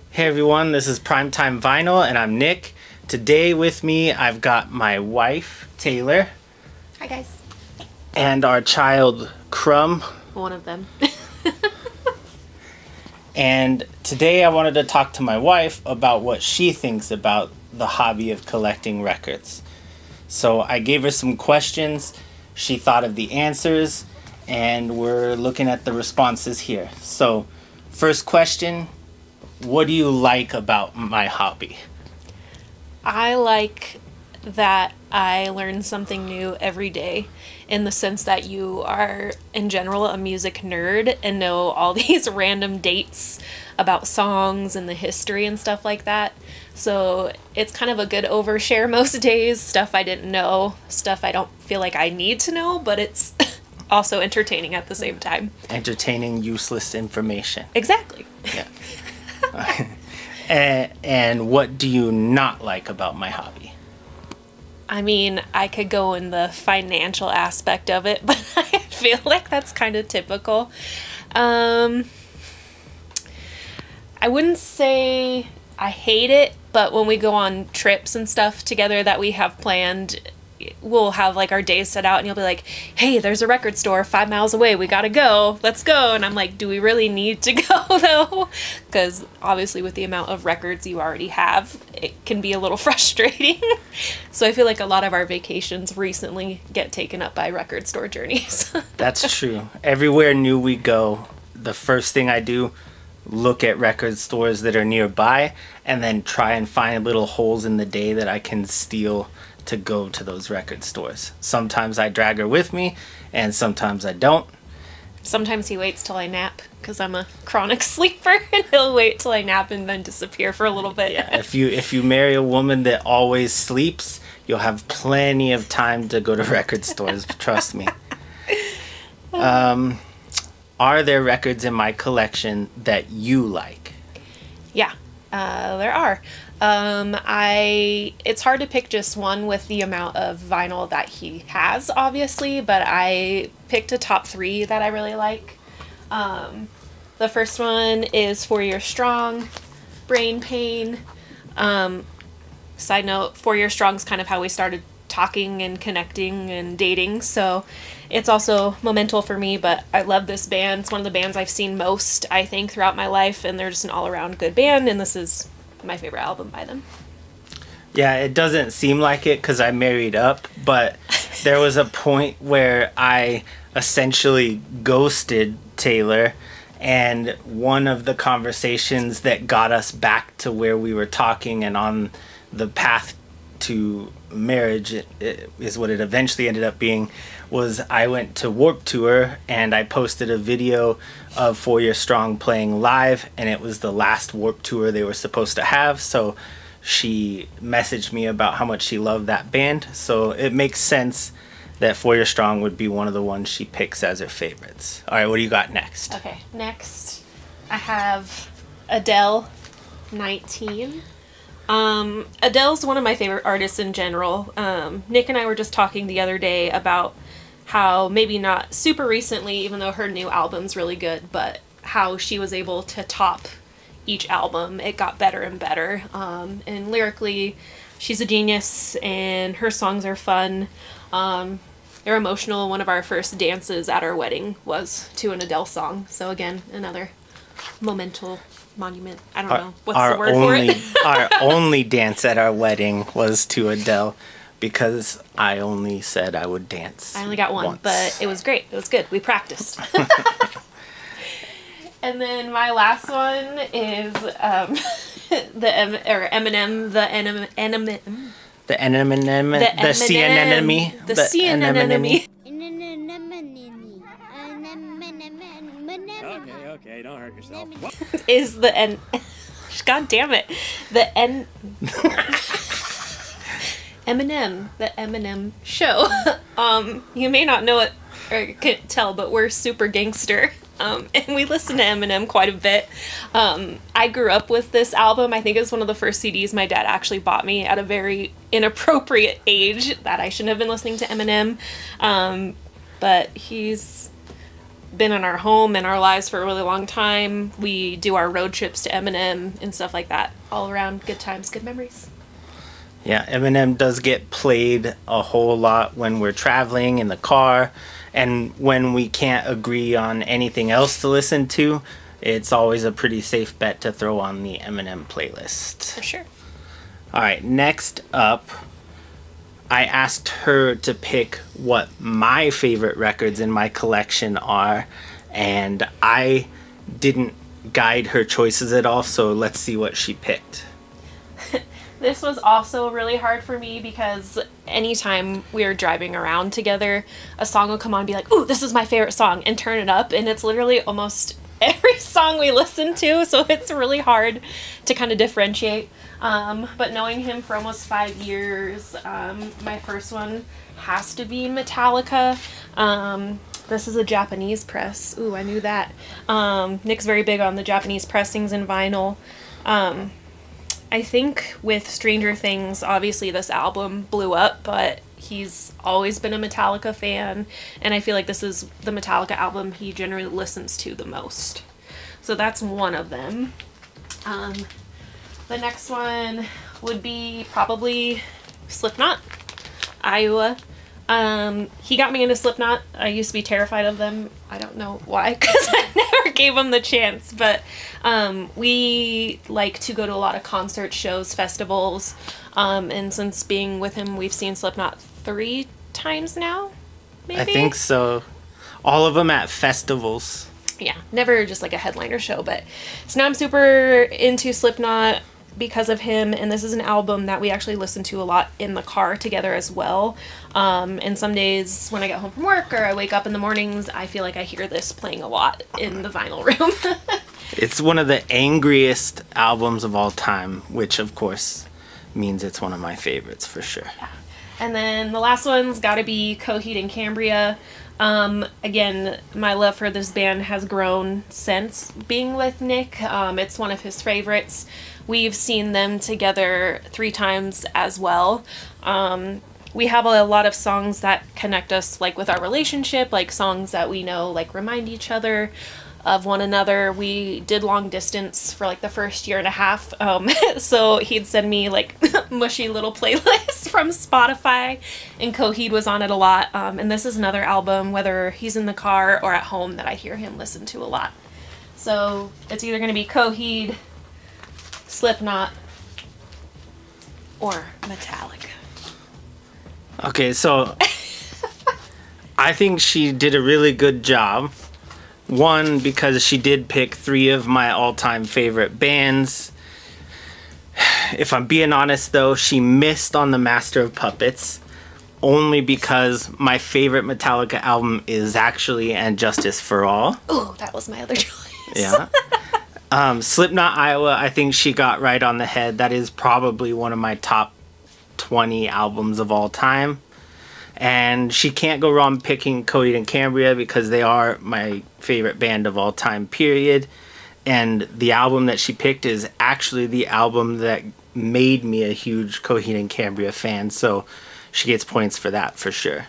Hey everyone, this is Primetime Vinyl and I'm Nick. Today with me I've got my wife, Taylor. Hi guys. And our child, Crumb. One of them. And today I wanted to talk to my wife about what she thinks about the hobby of collecting records. So I gave her some questions, she thought of the answers, and we're looking at the responses here. So, first question. What do you like about my hobby? I like that I learn something new every day, in the sense that you are, in general, a music nerd and know all these random dates about songs and the history and stuff like that. So it's kind of a good overshare most days. Stuff I didn't know, stuff I don't feel like I need to know, but it's also entertaining at the same time. Entertaining useless information. Exactly. Yeah. And what do you not like about my hobby? I mean, I could go in the financial aspect of it, but I feel like that's kind of typical. I wouldn't say I hate it, but when we go on trips and stuff together that we have planned, we'll have like our days set out and you'll be like, hey, there's a record store 5 miles away, we gotta go, let's go. And I'm like, do we really need to go though? Because obviously with the amount of records you already have, it can be a little frustrating. So I feel like a lot of our vacations recently get taken up by record store journeys. That's true. Everywhere new we go, the first thing I do, look at record stores that are nearby and then try and find little holes in the day that I can steal to go to those record stores. Sometimes I drag her with me and sometimes I don't. Sometimes he waits till I nap because I'm a chronic sleeper, and he'll wait till I nap and then disappear for a little bit. Yeah, if you marry a woman that always sleeps, you'll have plenty of time to go to record stores, trust me. Are there records in my collection that you like? Yeah, there are. It's hard to pick just one with the amount of vinyl that he has, obviously, but I picked a top 3 that I really like. The first one is 4 Year Strong, Brain Pain. Side note, 4 Year Strong is kind of how we started talking and connecting and dating, so it's also momental for me, but I love this band. It's one of the bands I've seen most, I think, throughout my life, and they're just an all-around good band, and this is my favorite album by them. Yeah, it doesn't seem like it because I married up, but there was a point where I essentially ghosted Taylor, and one of the conversations that got us back to where we were talking and on the path to marriage is what it eventually ended up being, was I went to Warped Tour and I posted a video of 4 Year Strong playing live, and it was the last Warped Tour they were supposed to have, so she messaged me about how much she loved that band, so it makes sense that 4 Year Strong would be one of the ones she picks as her favorites. Alright, what do you got next? Okay, next I have Adele, 19. Adele's one of my favorite artists in general. Nick and I were just talking the other day about how maybe not super recently, even though her new album's really good, but how she was able to top each album. It got better and better. And lyrically, she's a genius and her songs are fun. They're emotional. One of our first dances at our wedding was to an Adele song. So again, another monument. I don't know. What's the word for it? Our only dance at our wedding was to Adele because I only said I would dance. I only got one, once. But it was great. It was good. We practiced. And then my last one is Eminem, the sea anemone. The sea anemone. Okay, don't hurt yourself. Is the N. God damn it. The N. Eminem, the Eminem show. You may not know it or can't tell, but we're super gangster. And we listen to Eminem quite a bit. I grew up with this album. I think it was one of the first CDs my dad actually bought me at a very inappropriate age that I shouldn't have been listening to Eminem. But he's been in our home and our lives for a really long time. We do our road trips to Eminem and stuff like that. All around good times, good memories. Yeah, Eminem does get played a whole lot when we're traveling in the car, and when we can't agree on anything else to listen to, it's always a pretty safe bet to throw on the Eminem playlist. For sure. All right, next up, I asked her to pick what my favorite records in my collection are, and I didn't guide her choices at all, so let's see what she picked. This was also really hard for me because anytime we were driving around together, a song will come on and be like, ooh, this is my favorite song, and turn it up, and it's literally almost every song we listen to, so it's really hard to kind of differentiate. But knowing him for almost 5 years, my first one has to be Metallica. This is a Japanese press. Ooh, I knew that. Nick's very big on the Japanese pressings and vinyl. I think with Stranger Things, obviously this album blew up, but he's always been a Metallica fan, and I feel like this is the Metallica album he generally listens to the most. So that's one of them. The next one would be probably Slipknot, Iowa. He got me into Slipknot. I used to be terrified of them. I don't know why, because I never gave them the chance, but we like to go to a lot of concert shows, festivals, and since being with him, we've seen Slipknot 3 times now, maybe? I think so. All of them at festivals. Yeah, never just like a headliner show, but so now I'm super into Slipknot because of him, and this is an album that we actually listen to a lot in the car together as well. And some days when I get home from work or I wake up in the mornings, I feel like I hear this playing a lot in the vinyl room. It's one of the angriest albums of all time, which of course means it's one of my favorites for sure. Yeah. And then the last one's gotta be Coheed and Cambria. Again, my love for this band has grown since being with Nick. It's one of his favorites. We've seen them together 3 times as well. We have a lot of songs that connect us, like with our relationship, like songs that we know, like remind each other of one another. We did long distance for like the first year and a half. So he'd send me like mushy little playlists from Spotify, and Coheed was on it a lot. And this is another album, whether he's in the car or at home, that I hear him listen to a lot. So it's either going to be Coheed, Slipknot, or Metallica. Okay, so I think she did a really good job. One, because she did pick 3 of my all-time favorite bands. If I'm being honest, though, she missed on the Master of Puppets, only because my favorite Metallica album is actually And Justice for All. Oh, that was my other choice. Yeah. Slipknot, Iowa, I think she got right on the head. That is probably one of my top 20 albums of all time. And she can't go wrong picking Coheed and Cambria because they are my favorite band of all time, period. And the album that she picked is actually the album that made me a huge Coheed and Cambria fan, so she gets points for that for sure.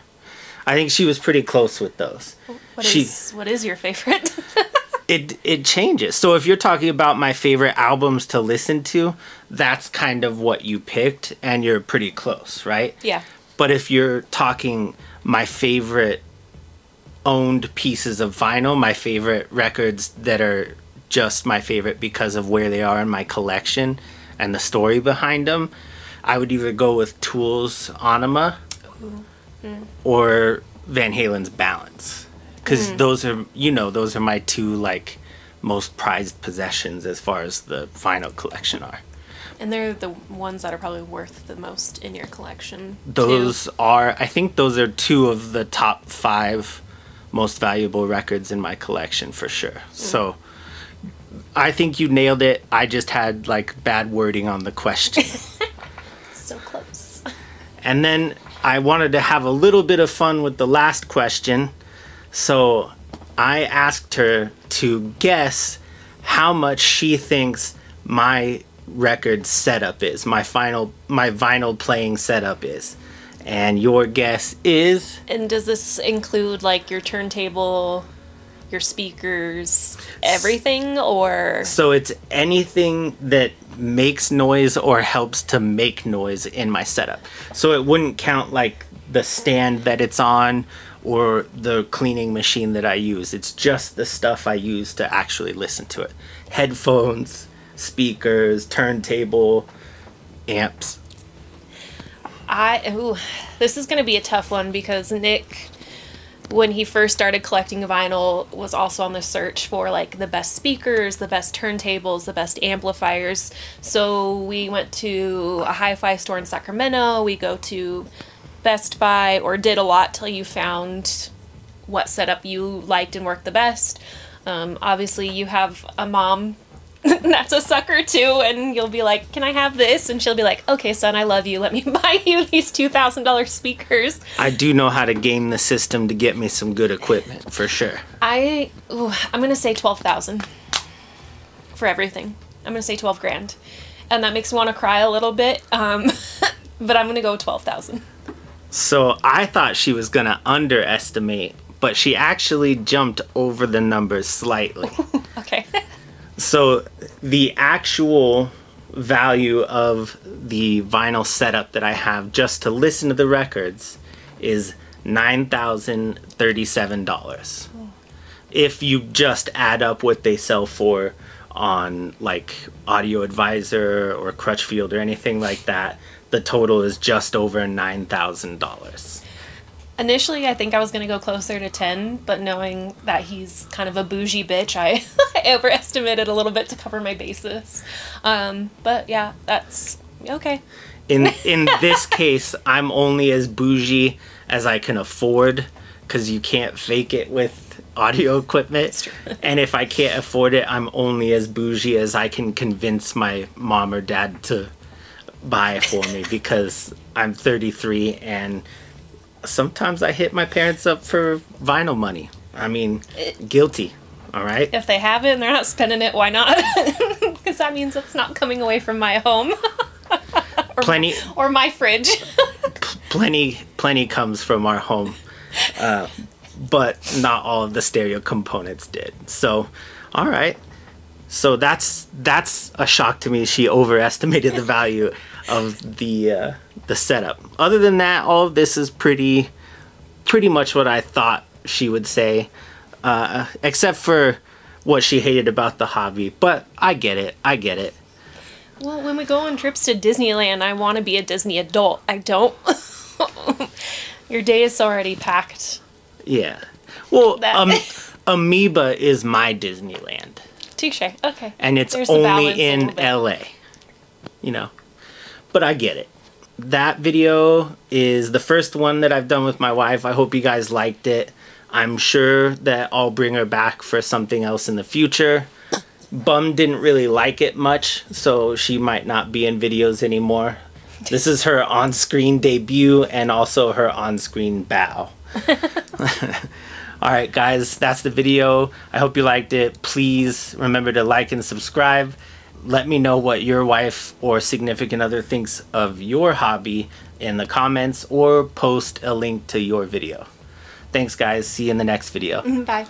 I think she was pretty close with those. What is your favorite? It changes. So if you're talking about my favorite albums to listen to, that's kind of what you picked, and you're pretty close, right? Yeah. But if you're talking my favorite owned pieces of vinyl, my favorite records that are just my favorite because of where they are in my collection and the story behind them, I would either go with Tool's Anima or Van Halen's Balance. Because those are my 2 like most prized possessions as far as the vinyl collection are. And they're the ones that are probably worth the most in your collection. I think those are 2 of the top 5 most valuable records in my collection for sure. So I think you nailed it. I just had like bad wording on the question. So close. And then I wanted to have a little bit of fun with the last question. So I asked her to guess how much she thinks my record setup is, my vinyl playing setup is. And your guess is? And does this include like your turntable, your speakers, everything, or? So it's anything that makes noise or helps to make noise in my setup. So it wouldn't count like the stand that it's on or the cleaning machine that I use. It's just the stuff I use to actually listen to it. Headphones, speakers, turntable, amps. This is going to be a tough one because Nick, when he first started collecting vinyl, was also on the search for like the best speakers, the best turntables, the best amplifiers. So we went to a hi-fi store in Sacramento. We go to Best Buy, or did a lot till you found what setup you liked and worked the best. Obviously you have a mom that's a sucker too, and you'll be like, can I have this? And she'll be like, okay son, I love you, let me buy you these $2,000 speakers. I do know how to game the system to get me some good equipment, for sure. I'm gonna say 12,000 for everything. I'm gonna say 12 grand, and that makes me want to cry a little bit, but I'm gonna go 12,000. So I thought she was gonna underestimate, but she actually jumped over the numbers slightly. Okay. So the actual value of the vinyl setup that I have just to listen to the records is $9,037. If you just add up what they sell for on like Audio Advisor or Crutchfield or anything like that, the total is just over $9,000. Initially, I think I was going to go closer to 10, but knowing that he's kind of a bougie bitch, I overestimated a little bit to cover my bases. But yeah, that's okay. In this case, I'm only as bougie as I can afford, because you can't fake it with audio equipment. That's true. And if I can't afford it, I'm only as bougie as I can convince my mom or dad to buy it for me, because I'm 33 and sometimes I hit my parents up for vinyl money. I mean, guilty, all right? If they have it and they're not spending it, why not? Because that means it's not coming away from my home. or my fridge. Plenty comes from our home, but not all of the stereo components did. So, all right. So that's a shock to me. She overestimated the value of the setup. Other than that, all of this is pretty much what I thought she would say, except for what she hated about the hobby. But I get it. Well, when we go on trips to Disneyland, I want to be a Disney adult. I don't. Your day is already packed. Yeah. Well, Amoeba is my Disneyland. Touche. Okay. And it's only in LA. You know. But I get it. That video is the first one that I've done with my wife. I hope you guys liked it. I'm sure that I'll bring her back for something else in the future. Bum didn't really like it much, so she might not be in videos anymore. This is her on-screen debut and also her on-screen bow. Alright guys, that's the video. I hope you liked it. Please remember to like and subscribe. Let me know what your wife or significant other thinks of your hobby in the comments, or post a link to your video. Thanks guys, see you in the next video. Bye.